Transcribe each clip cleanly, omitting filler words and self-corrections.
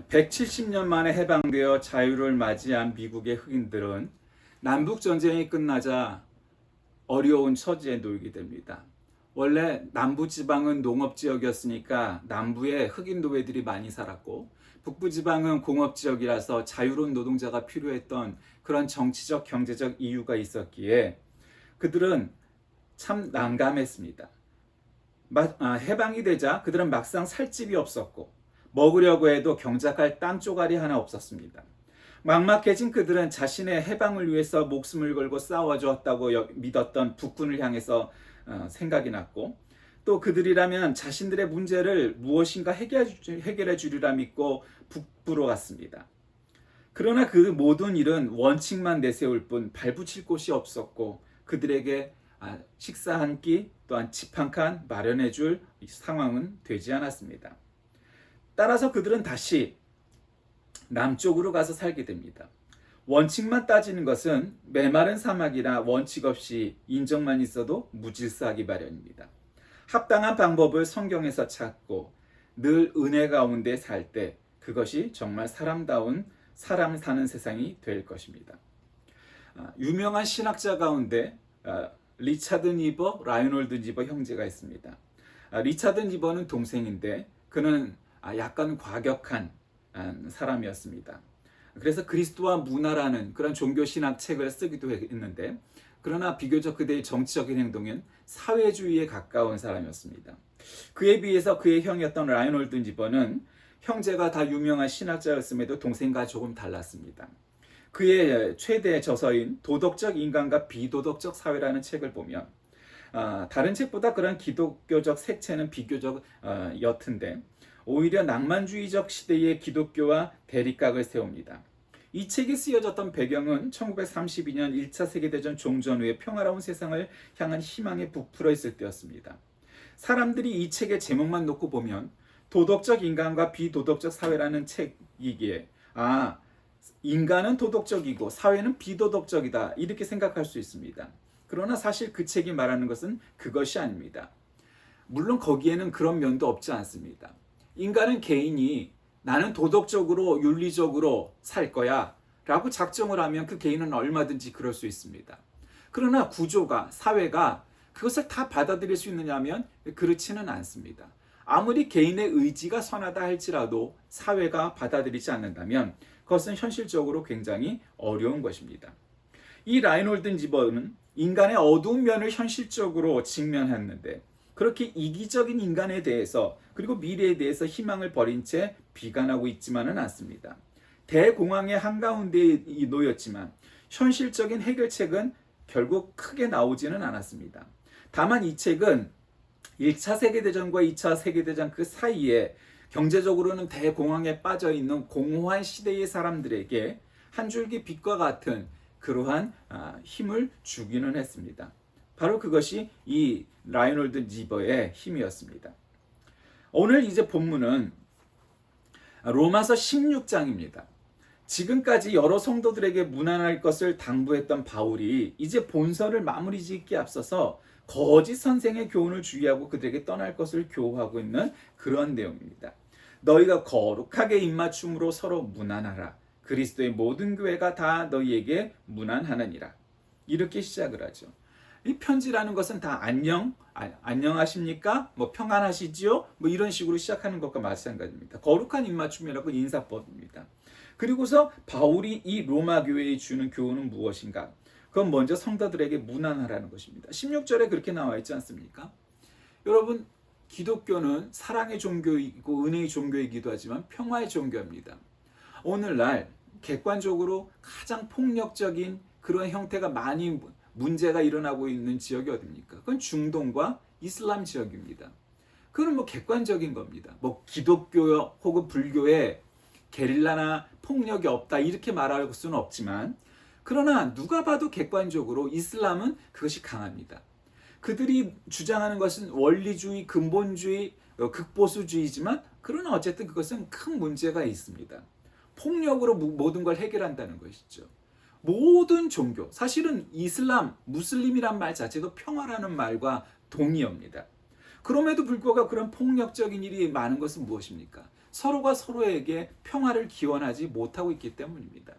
170년 만에 해방되어 자유를 맞이한 미국의 흑인들은 남북전쟁이 끝나자 어려운 처지에 놓이게 됩니다. 원래 남부지방은 농업지역이었으니까 남부에 흑인 노예들이 많이 살았고, 북부지방은 공업지역이라서 자유로운 노동자가 필요했던 그런 정치적, 경제적 이유가 있었기에 그들은 참 난감했습니다. 해방이 되자 그들은 막상 살 집이 없었고, 먹으려고 해도 경작할 땅 쪼가리 하나 없었습니다. 막막해진 그들은 자신의 해방을 위해서 목숨을 걸고 싸워줬다고 믿었던 북군을 향해서 생각이 났고, 또 그들이라면 자신들의 문제를 무엇인가 해결해 주리라 믿고 북부로 갔습니다. 그러나 그 모든 일은 원칙만 내세울 뿐 발붙일 곳이 없었고, 그들에게 식사 한 끼 또한 집 한 칸 마련해 줄 상황은 되지 않았습니다. 따라서 그들은 다시 남쪽으로 가서 살게 됩니다. 원칙만 따지는 것은 메마른 사막이라 원칙 없이 인정만 있어도 무질서하기 마련입니다. 합당한 방법을 성경에서 찾고 늘 은혜 가운데 살 때 그것이 정말 사람다운 사람 사는 세상이 될 것입니다. 유명한 신학자 가운데 리차드 니버, 라이놀드 니버 형제가 있습니다. 리차드 니버는 동생인데 그는 약간 과격한 사람이었습니다. 그래서 그리스도와 문화라는 그런 종교신학 책을 쓰기도 했는데, 그러나 비교적 그들의 정치적인 행동은 사회주의에 가까운 사람이었습니다. 그에 비해서 그의 형이었던 라이놀드 니버는 형제가 다 유명한 신학자였음에도 동생과 조금 달랐습니다. 그의 최대 저서인 도덕적 인간과 비도덕적 사회라는 책을 보면 다른 책보다 그런 기독교적 색채는 비교적 옅은데 오히려 낭만주의적 시대의 기독교와 대립각을 세웁니다. 이 책이 쓰여졌던 배경은 1932년 1차 세계대전 종전 후에 평화로운 세상을 향한 희망에 부풀어 있을 때였습니다. 사람들이 이 책의 제목만 놓고 보면 도덕적 인간과 비도덕적 사회라는 책이기에 인간은 도덕적이고 사회는 비도덕적이다 이렇게 생각할 수 있습니다. 그러나 사실 그 책이 말하는 것은 그것이 아닙니다. 물론 거기에는 그런 면도 없지 않습니다. 인간은 개인이 나는 도덕적으로 윤리적으로 살 거야 라고 작정을 하면 그 개인은 얼마든지 그럴 수 있습니다. 그러나 구조가, 사회가 그것을 다 받아들일 수 있느냐 하면 그렇지는 않습니다. 아무리 개인의 의지가 선하다 할지라도 사회가 받아들이지 않는다면 그것은 현실적으로 굉장히 어려운 것입니다. 이 라이놀드 니버는 인간의 어두운 면을 현실적으로 직면했는데, 그렇게 이기적인 인간에 대해서 그리고 미래에 대해서 희망을 버린 채 비관하고 있지만은 않습니다. 대공황의 한가운데에 놓였지만 현실적인 해결책은 결국 크게 나오지는 않았습니다. 다만 이 책은 1차 세계대전과 2차 세계대전 그 사이에 경제적으로는 대공황에 빠져 있는 공허한 시대의 사람들에게 한 줄기 빛과 같은 그러한 힘을 주기는 했습니다. 바로 그것이 이 라이놀드 니버의 힘이었습니다. 오늘 이제 본문은 로마서 16장입니다. 지금까지 여러 성도들에게 무난할 것을 당부했던 바울이 이제 본서를 마무리 짓기에 앞서서 거짓 선생의 교훈을 주의하고 그들에게 떠날 것을 교훈하고 있는 그런 내용입니다. 너희가 거룩하게 입맞춤으로 서로 무난하라. 그리스도의 모든 교회가 다 너희에게 무난하느니라. 이렇게 시작을 하죠. 이 편지라는 것은 다 안녕하십니까? 평안하시지요? 이런 식으로 시작하는 것과 마찬가지입니다. 거룩한 입맞춤이라고 인사법입니다. 그리고서 바울이 이 로마 교회에 주는 교훈은 무엇인가? 그건 먼저 성도들에게 무난하라는 것입니다. 16절에 그렇게 나와 있지 않습니까? 여러분, 기독교는 사랑의 종교이고 은혜의 종교이기도 하지만 평화의 종교입니다. 오늘날 객관적으로 가장 폭력적인 그런 형태가 많이 문제가 일어나고 있는 지역이 어디입니까? 그건 중동과 이슬람 지역입니다. 그건 객관적인 겁니다. 기독교 혹은 불교에 게릴라나 폭력이 없다 이렇게 말할 수는 없지만, 그러나 누가 봐도 객관적으로 이슬람은 그것이 강합니다. 그들이 주장하는 것은 원리주의, 근본주의, 극보수주의지만 그러나 어쨌든 그것은 큰 문제가 있습니다. 폭력으로 모든 걸 해결한다는 것이죠. 모든 종교, 사실은 이슬람, 무슬림이란 말 자체도 평화라는 말과 동의어입니다. 그럼에도 불구하고 그런 폭력적인 일이 많은 것은 무엇입니까? 서로가 서로에게 평화를 기원하지 못하고 있기 때문입니다.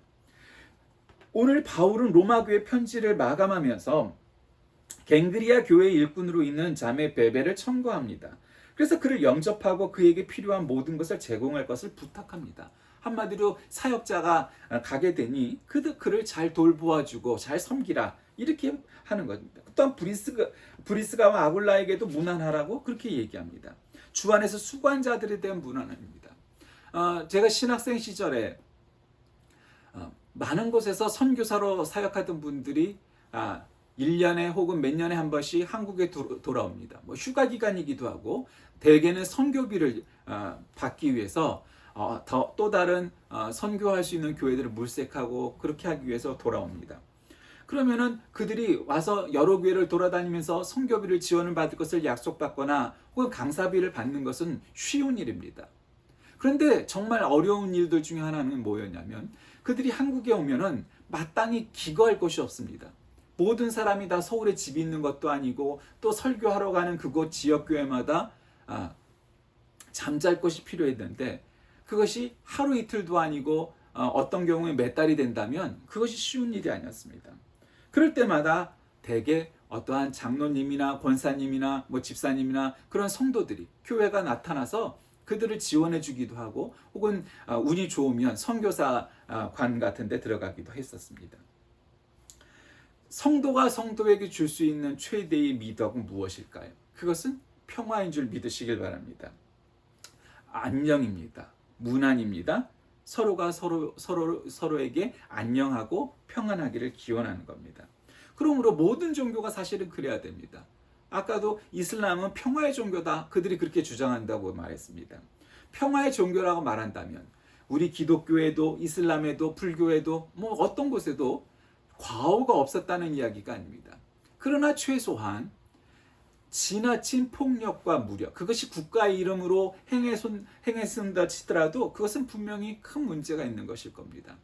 오늘 바울은 로마 교회 편지를 마감하면서 갱그리아 교회 일꾼으로 있는 자매 베베를 청구합니다. 그래서 그를 영접하고 그에게 필요한 모든 것을 제공할 것을 부탁합니다. 한마디로 사역자가 가게 되니 그를 잘 돌보아주고 잘 섬기라 이렇게 하는 겁니다. 또한 브리스가와 아굴라에게도 문안하라고 그렇게 얘기합니다. 주 안에서 수고한 자들에 대한 문안입니다. 제가 신학생 시절에 많은 곳에서 선교사로 사역하던 분들이 1년에 혹은 몇 년에 한 번씩 한국에 돌아옵니다. 뭐 휴가 기간이기도 하고 대개는 선교비를 받기 위해서 또 다른 선교할 수 있는 교회들을 물색하고 그렇게 하기 위해서 돌아옵니다. 그러면은 그들이 와서 여러 교회를 돌아다니면서 선교비를 지원을 받을 것을 약속받거나 혹은 강사비를 받는 것은 쉬운 일입니다. 그런데 정말 어려운 일들 중에 하나는 뭐였냐면 그들이 한국에 오면은 마땅히 기거할 곳이 없습니다. 모든 사람이 다 서울에 집이 있는 것도 아니고 또 설교하러 가는 그곳 지역교회마다 잠잘 곳이 필요했는데 그것이 하루 이틀도 아니고 어떤 경우에 몇 달이 된다면 그것이 쉬운 일이 아니었습니다. 그럴 때마다 대개 어떠한 장로님이나 권사님이나 뭐 집사님이나 그런 성도들이 교회가 나타나서 그들을 지원해 주기도 하고 혹은 운이 좋으면 선교사관 같은 데 들어가기도 했었습니다. 성도가 성도에게 줄 수 있는 최대의 미덕은 무엇일까요? 그것은 평화인 줄 믿으시길 바랍니다. 안녕입니다. 문안입니다. 서로가 서로에게 안녕하고 평안하기를 기원하는 겁니다. 그러므로 모든 종교가 사실은 그래야 됩니다. 아까도 이슬람은 평화의 종교다. 그들이 그렇게 주장한다고 말했습니다. 평화의 종교라고 말한다면 우리 기독교에도 이슬람에도 불교에도 뭐 어떤 곳에도 과오가 없었다는 이야기가 아닙니다. 그러나 최소한 지나친 폭력과 무력, 그것이 국가의 이름으로 행했습니다 치더라도 그것은 분명히 큰 문제가 있는 것일 겁니다.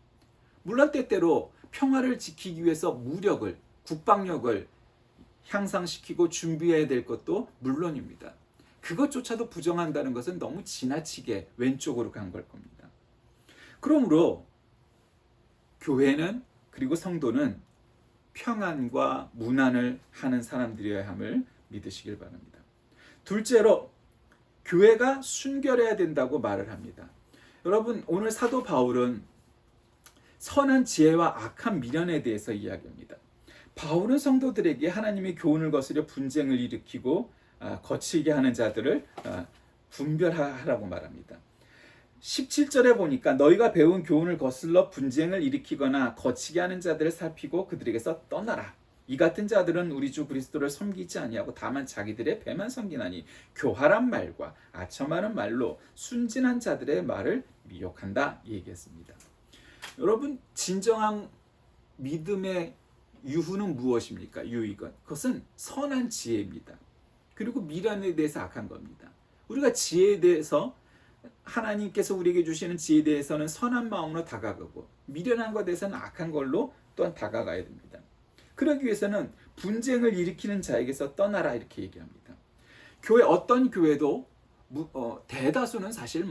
물론 때때로 평화를 지키기 위해서 무력을, 국방력을 향상시키고 준비해야 될 것도 물론입니다. 그것조차도 부정한다는 것은 너무 지나치게 왼쪽으로 간 걸 겁니다. 그러므로 교회는 그리고 성도는 평안과 문안을 하는 사람들이어야 함을 믿으시길 바랍니다. 둘째로 교회가 순결해야 된다고 말을 합니다. 여러분 오늘 사도 바울은 선한 지혜와 악한 미련에 대해서 이야기합니다. 바울은 성도들에게 하나님의 교훈을 거스려 분쟁을 일으키고 거칠게 하는 자들을 분별하라고 말합니다. 17절에 보니까 너희가 배운 교훈을 거슬러 분쟁을 일으키거나 거치게 하는 자들을 살피고 그들에게서 떠나라. 이 같은 자들은 우리 주 그리스도를 섬기지 아니하고 다만 자기들의 배만 섬기나니 교활한 말과 아첨하는 말로 순진한 자들의 말을 미혹한다 얘기했습니다. 여러분 진정한 믿음의 유후는 무엇입니까? 유익은 그것은 선한 지혜입니다. 그리고 미련에 대해서 악한 겁니다. 우리가 지혜에 대해서 하나님께서 우리에게 주시는 지혜에 대해서는 선한 마음으로 다가가고 미련한 것에 대해서는 악한 걸로 또한 다가가야 됩니다. 그러기 위해서는 분쟁을 일으키는 자에게서 떠나라 이렇게 얘기합니다. 어떤 교회도 대다수는 사실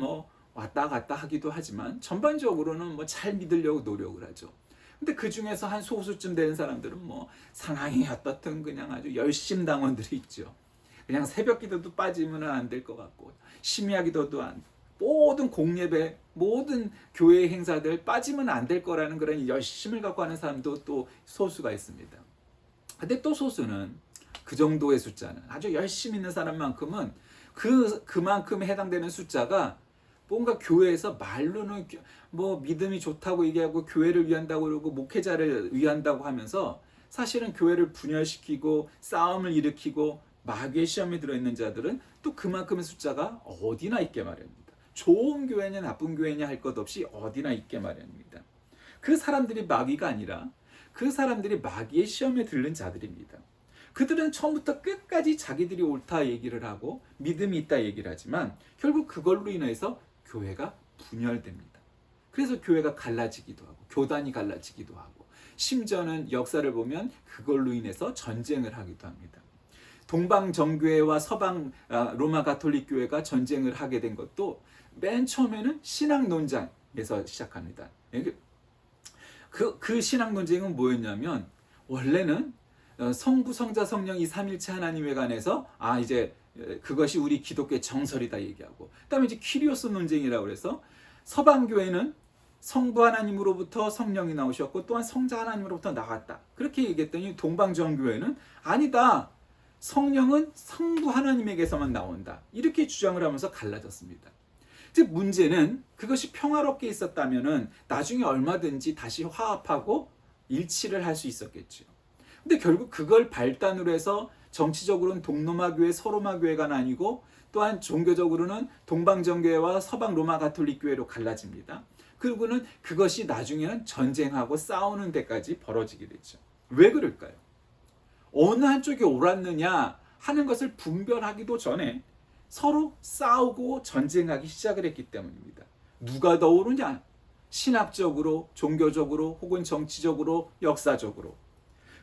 왔다 갔다 하기도 하지만 전반적으로는 잘 믿으려고 노력을 하죠. 근데 그 중에서 한 소수쯤 되는 사람들은 상황이 어떻든 그냥 아주 열심당원들이 있죠. 그냥 새벽 기도도 빠지면 안 될 것 같고 심야 기도도 모든 공예배 모든 교회 행사들 빠지면 안 될 거라는 그런 열심을 갖고 하는 사람도 또 소수가 있습니다. 근데 또 소수는 그 정도의 숫자는 아주 열심히 있는 사람만큼은 그만큼 해당되는 숫자가 뭔가 교회에서 말로는 믿음이 좋다고 얘기하고 교회를 위한다고 그러고 목회자를 위한다고 하면서 사실은 교회를 분열시키고 싸움을 일으키고 마귀의 시험에 들어있는 자들은 또 그만큼의 숫자가 어디나 있게 마련입니다. 좋은 교회냐 나쁜 교회냐 할 것 없이 어디나 있게 마련입니다. 그 사람들이 마귀가 아니라 그 사람들이 마귀의 시험에 들는 자들입니다. 그들은 처음부터 끝까지 자기들이 옳다 얘기를 하고 믿음이 있다 얘기를 하지만 결국 그걸로 인해서 교회가 분열됩니다. 그래서 교회가 갈라지기도 하고 교단이 갈라지기도 하고 심지어는 역사를 보면 그걸로 인해서 전쟁을 하기도 합니다. 동방 정교회와 서방 로마 가톨릭 교회가 전쟁을 하게 된 것도 맨 처음에는 신학 논쟁에서 시작합니다. 그 신학 논쟁은 뭐였냐면 원래는 성부, 성자, 성령 이 삼일체 하나님에 관해서 이제 그것이 우리 기독교의 정설이다 얘기하고, 그다음에 이제 퀴리오스 논쟁이라고 그래서 서방 교회는 성부 하나님으로부터 성령이 나오셨고 또한 성자 하나님으로부터 나왔다 그렇게 얘기했더니, 동방정 교회는 아니다, 성령은 성부 하나님에게서만 나온다 이렇게 주장을 하면서 갈라졌습니다. 즉 문제는 그것이 평화롭게 있었다면은 나중에 얼마든지 다시 화합하고 일치를 할 수 있었겠죠. 근데 결국 그걸 발단으로 해서 정치적으로는 동로마 교회, 서로마 교회가 나뉘고, 또한 종교적으로는 동방정교회와 서방 로마 가톨릭 교회로 갈라집니다. 그리고는 그것이 나중에는 전쟁하고 싸우는 데까지 벌어지게 됐죠. 왜 그럴까요? 어느 한쪽이 옳았느냐 하는 것을 분별하기도 전에 서로 싸우고 전쟁하기 시작을 했기 때문입니다. 누가 더 옳으냐? 신학적으로, 종교적으로, 혹은 정치적으로, 역사적으로.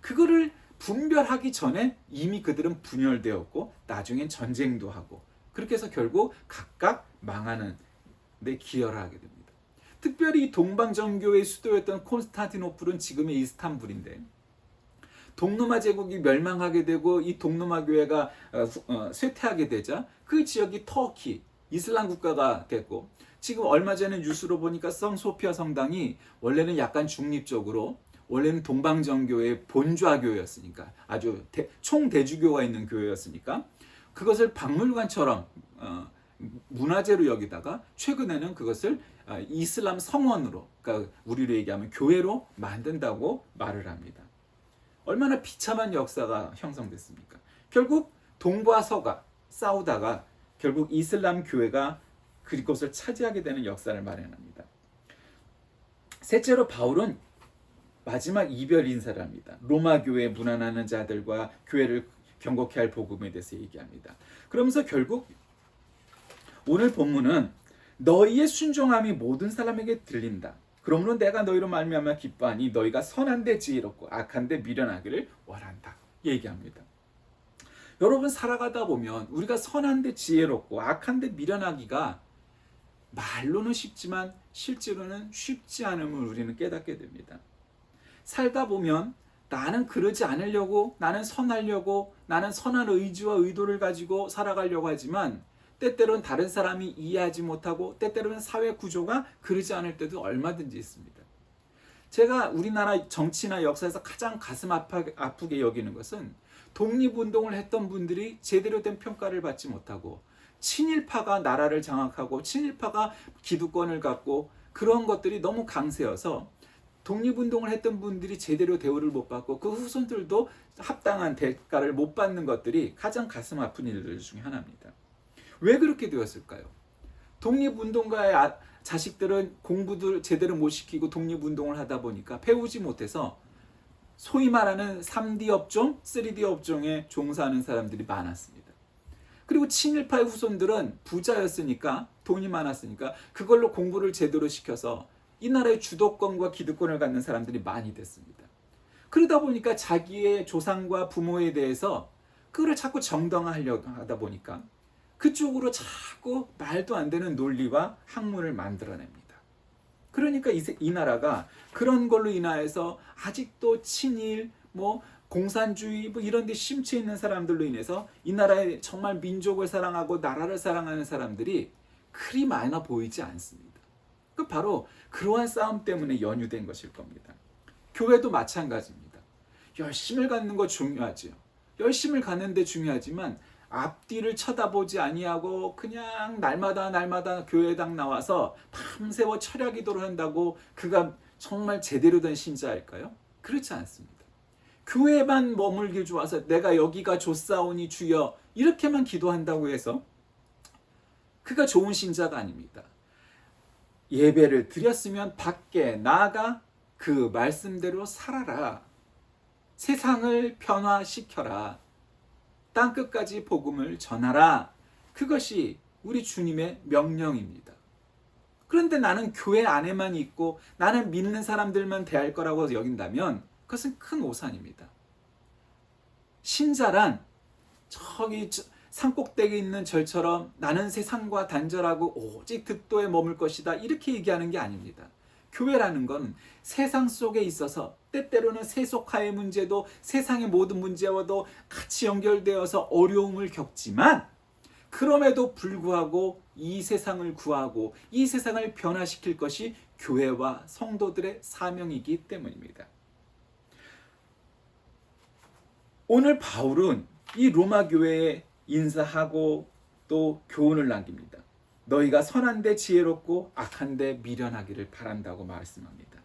그거를 분별하기 전에 이미 그들은 분열되었고 나중엔 전쟁도 하고, 그렇게 해서 결국 각각 망하는 데 기여를 하게 됩니다. 특별히 동방정교의 수도였던 콘스탄티노플은 지금의 이스탄불인데, 동로마 제국이 멸망하게 되고 이 동로마 교회가 쇠퇴하게 되자 그 지역이 터키, 이슬람 국가가 됐고, 지금 얼마 전에 뉴스로 보니까 성소피아 성당이 원래는 약간 중립적으로, 원래는 동방정교의 본좌교였으니까 아주 총대주교가 있는 교회였으니까 그것을 박물관처럼 문화재로 여기다가 최근에는 그것을 이슬람 성원으로, 그러니까 우리로 얘기하면 교회로 만든다고 말을 합니다. 얼마나 비참한 역사가 형성됐습니까? 결국 동부와 서가 싸우다가 결국 이슬람 교회가 그곳을 차지하게 되는 역사를 마련합니다. 셋째로 바울은 마지막 이별 인사를 합니다. 로마 교회에 문안하는 자들과 교회를 경고케 할 복음에 대해서 얘기합니다. 그러면서 결국 오늘 본문은 너희의 순종함이 모든 사람에게 들린다. 그러므로 내가 너희로 말미암아 기뻐하니 너희가 선한 데 지혜롭고 악한 데 미련하기를 원한다 얘기합니다. 여러분, 살아가다 보면 우리가 선한 데 지혜롭고 악한 데 미련하기가 말로는 쉽지만 실제로는 쉽지 않음을 우리는 깨닫게 됩니다. 살다 보면 나는 그러지 않으려고, 나는 선하려고, 나는 선한 의지와 의도를 가지고 살아가려고 하지만 때때로는 다른 사람이 이해하지 못하고, 때때로는 사회 구조가 그러지 않을 때도 얼마든지 있습니다. 제가 우리나라 정치나 역사에서 가장 가슴 아프게 여기는 것은 독립운동을 했던 분들이 제대로 된 평가를 받지 못하고, 친일파가 나라를 장악하고 친일파가 기득권을 갖고 그런 것들이 너무 강세여서 독립운동을 했던 분들이 제대로 대우를 못 받고 그 후손들도 합당한 대가를 못 받는 것들이 가장 가슴 아픈 일들 중에 하나입니다. 왜 그렇게 되었을까요? 독립운동가의 자식들은 공부도 제대로 못 시키고 독립운동을 하다 보니까 배우지 못해서 소위 말하는 3D 업종, 3D 업종에 종사하는 사람들이 많았습니다. 그리고 친일파의 후손들은 부자였으니까, 돈이 많았으니까 그걸로 공부를 제대로 시켜서 이 나라의 주도권과 기득권을 갖는 사람들이 많이 됐습니다. 그러다 보니까 자기의 조상과 부모에 대해서 그거를 자꾸 정당화하려고 하다 보니까 그쪽으로 자꾸 말도 안 되는 논리와 학문을 만들어냅니다. 그러니까 이 나라가 그런 걸로 인하여서 아직도 친일, 공산주의 이런 데 심취해 있는 사람들로 인해서 이 나라의 정말 민족을 사랑하고 나라를 사랑하는 사람들이 그리 많아 보이지 않습니다. 그 바로 그러한 싸움 때문에 연유된 것일 겁니다. 교회도 마찬가지입니다. 열심을 갖는 거 중요하죠. 열심을 갖는데 중요하지만 앞뒤를 쳐다보지 아니하고 그냥 날마다 교회당 나와서 밤새워 철야 기도를 한다고 그가 정말 제대로 된 신자일까요? 그렇지 않습니다. 교회만 머물길 좋아서 내가 여기가 좋사오니 주여 이렇게만 기도한다고 해서 그가 좋은 신자가 아닙니다. 예배를 드렸으면 밖에 나아가 그 말씀대로 살아라. 세상을 변화시켜라. 땅끝까지 복음을 전하라. 그것이 우리 주님의 명령입니다. 그런데 나는 교회 안에만 있고 나는 믿는 사람들만 대할 거라고 여긴다면 그것은 큰 오산입니다. 신자란 저기 산꼭대기에 있는 절처럼 나는 세상과 단절하고 오직 득도에 머물 것이다, 이렇게 얘기하는 게 아닙니다. 교회라는 건 세상 속에 있어서 때때로는 세속화의 문제도 세상의 모든 문제와도 같이 연결되어서 어려움을 겪지만, 그럼에도 불구하고 이 세상을 구하고 이 세상을 변화시킬 것이 교회와 성도들의 사명이기 때문입니다. 오늘 바울은 이 로마 교회에 인사하고 또 교훈을 남깁니다. 너희가 선한데 지혜롭고 악한데 미련하기를 바란다고 말씀합니다.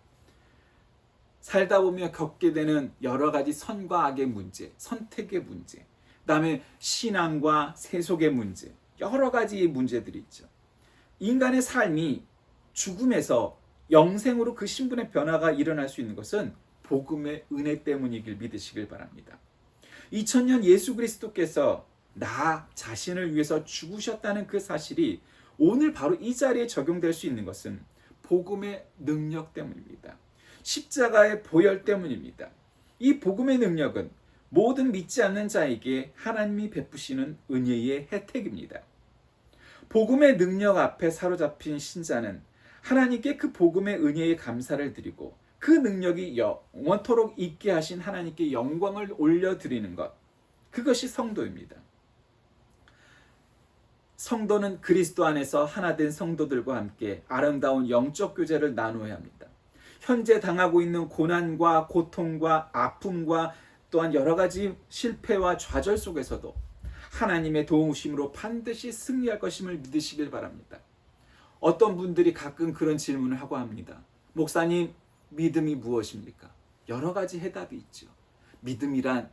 살다 보면 겪게 되는 여러 가지 선과 악의 문제, 선택의 문제, 그다음에 신앙과 세속의 문제, 여러 가지 문제들이 있죠. 인간의 삶이 죽음에서 영생으로 그 신분의 변화가 일어날 수 있는 것은 복음의 은혜 때문이길 믿으시길 바랍니다. 2000년 예수 그리스도께서 나 자신을 위해서 죽으셨다는 그 사실이 오늘 바로 이 자리에 적용될 수 있는 것은 복음의 능력 때문입니다. 십자가의 보혈 때문입니다. 이 복음의 능력은 모든 믿지 않는 자에게 하나님이 베푸시는 은혜의 혜택입니다. 복음의 능력 앞에 사로잡힌 신자는 하나님께 그 복음의 은혜에 감사를 드리고 그 능력이 영원토록 있게 하신 하나님께 영광을 올려드리는 것, 그것이 성도입니다. 성도는 그리스도 안에서 하나된 성도들과 함께 아름다운 영적 교제를 나누어야 합니다. 현재 당하고 있는 고난과 고통과 아픔과 또한 여러 가지 실패와 좌절 속에서도 하나님의 도우심으로 반드시 승리할 것임을 믿으시길 바랍니다. 어떤 분들이 가끔 그런 질문을 하고 합니다. 목사님, 믿음이 무엇입니까? 여러 가지 해답이 있죠. 믿음이란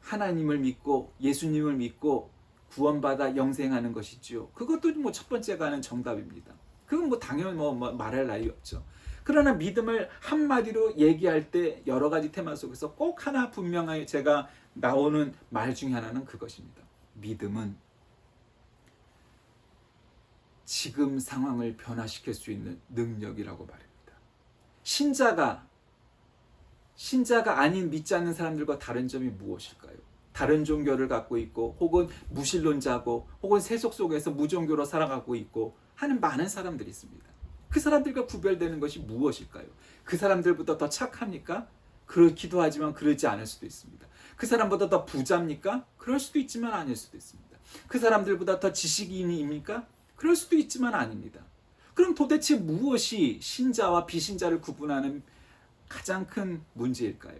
하나님을 믿고 예수님을 믿고 구원받아 영생하는 것이지요. 그것도 첫 번째가 하는 정답입니다. 그건 당연히 말할 나위 없죠. 그러나 믿음을 한마디로 얘기할 때 여러 가지 테마 속에서 꼭 하나 분명하게 제가 나오는 말 중에 하나는 그것입니다. 믿음은 지금 상황을 변화시킬 수 있는 능력이라고 말합니다. 신자가 아닌 믿지 않는 사람들과 다른 점이 무엇일까요? 다른 종교를 갖고 있고 혹은 무신론자고 혹은 세속 속에서 무종교로 살아가고 있고 하는 많은 사람들이 있습니다. 그 사람들과 구별되는 것이 무엇일까요? 그 사람들보다 더 착합니까? 그렇기도 하지만 그러지 않을 수도 있습니다. 그 사람보다 더 부자입니까? 그럴 수도 있지만 아닐 수도 있습니다. 그 사람들보다 더 지식인입니까? 그럴 수도 있지만 아닙니다. 그럼 도대체 무엇이 신자와 비신자를 구분하는 가장 큰 문제일까요?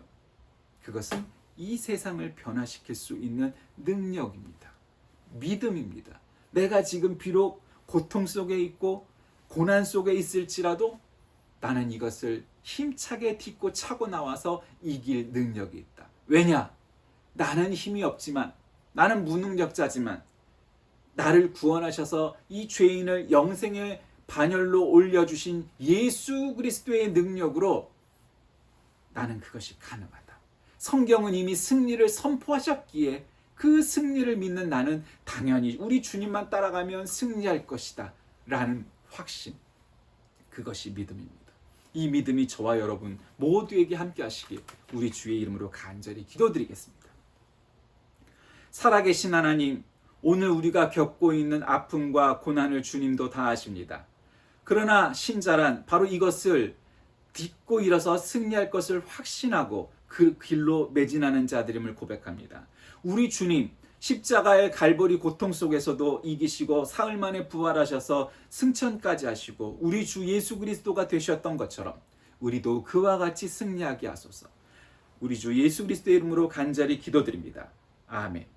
그것은 이 세상을 변화시킬 수 있는 능력입니다. 믿음입니다. 내가 지금 비록 고통 속에 있고 고난 속에 있을지라도 나는 이것을 힘차게 딛고 차고 나와서 이길 능력이 있다. 왜냐? 나는 힘이 없지만, 나는 무능력자지만 나를 구원하셔서 이 죄인을 영생의 반열로 올려주신 예수 그리스도의 능력으로 나는 그것이 가능하다. 성경은 이미 승리를 선포하셨기에 그 승리를 믿는 나는 당연히 우리 주님만 따라가면 승리할 것이다 라는 확신, 그것이 믿음입니다. 이 믿음이 저와 여러분 모두에게 함께 하시길 우리 주의 이름으로 간절히 기도드리겠습니다. 살아계신 하나님, 오늘 우리가 겪고 있는 아픔과 고난을 주님도 다 아십니다. 그러나 신자란 바로 이것을 딛고 일어서 승리할 것을 확신하고 그 길로 매진하는 자들임을 고백합니다. 우리 주님, 십자가의 갈보리 고통 속에서도 이기시고 사흘 만에 부활하셔서 승천까지 하시고 우리 주 예수 그리스도가 되셨던 것처럼 우리도 그와 같이 승리하게 하소서. 우리 주 예수 그리스도의 이름으로 간절히 기도드립니다. 아멘.